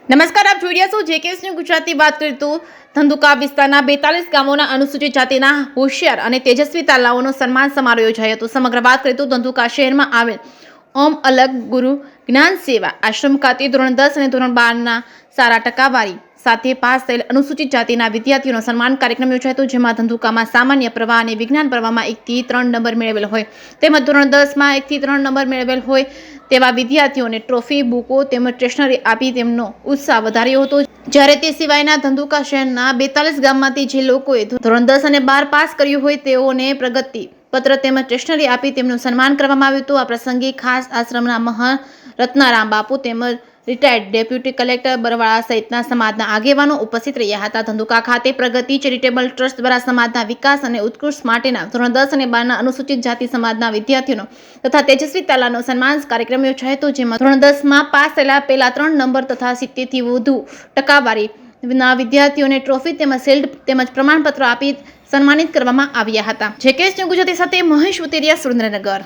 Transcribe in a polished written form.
નમસ્કાર, આપ જોઈ રહ્યા છો જેકેએસ ન્યૂઝ ગુજરાતી. વાત કરીએ તો ધંધુકા વિસ્તારના 42 ગામોના અનુસૂચિત જાતિના હોશિયાર અને તેજસ્વી તાલાઓનો સન્માન સમારોહ યોજાયો હતો. સમગ્ર વાત કરીએ તો ધંધુકા શહેરમાં આવેલ ઓમ અલગ ગુરુ જ્ઞાન સેવા આશ્રમ ખાતે ધોરણ 10 અને ધોરણ 12ના સારા ટકાવારી સાથે પાસ થયેલ અનુસૂચિત જાતિના વિદ્યાર્થીઓનો સન્માન કાર્યક્રમ યોજાયો હતો, જેમાં ધંધુકામાં સામાન્ય પ્રવાહ અને વિજ્ઞાન પ્રવાહમાં 1 થી 3 નંબર મેળવેલ હોય તેમજ ધોરણ 10માં 1 થી 3 નંબર મેળવેલ હોય તેવા વિદ્યાર્થીઓને ટ્રોફી, બુકો તેમજ સ્ટેશનરી આપી તેમનો ઉત્સાહ વધાર્યો હતો. જ્યારે તે સિવાયના ધંધુકા શહેરના 42 ગામમાંથી જે લોકોએ ધોરણ 10 અને 12 પાસ કર્યું હોય તેઓને પ્રગતિ પત્ર તેમજ સ્ટેશનરી આપી તેમનું સન્માન કરવામાં આવ્યું હતું. આ પ્રસંગે ખાસ આશ્રમના મહારત્નારામ બાપુ તેમજ રિટાયર્ડ ડેપ્યુટી કલેક્ટર બરવાળા સહિતના સમાજના આગેવાનો ઉપસ્થિત રહ્યા હતા. ધંધુકા ખાતે પ્રગતિ ચેરિટેબલ ટ્રસ્ટ દ્વારા સમાજના વિકાસ અને ઉત્કૃષ્ટ માટેના ધોરણ 10 અને 12ના અનુસૂચિત જાતિ સમાજના વિદ્યાર્થીઓનો તથા તેજસ્વી તાલાનો સન્માન કાર્યક્રમ યોજાયો હતો, જેમાં ધોરણ 10માં પાસ થયેલા પહેલા 3 નંબર તથા 70 થી વધુ ટકાવારીના વિદ્યાર્થીઓને ટ્રોફી તેમજ શિલ્ડ તેમજ પ્રમાણપત્રો આપી સન્માનિત કરવામાં આવ્યા હતા. જેકેએસ ન્યૂઝ ગુજરાતી સાથે મહેશ ઉતેરિયા, સુરેન્દ્રનગર.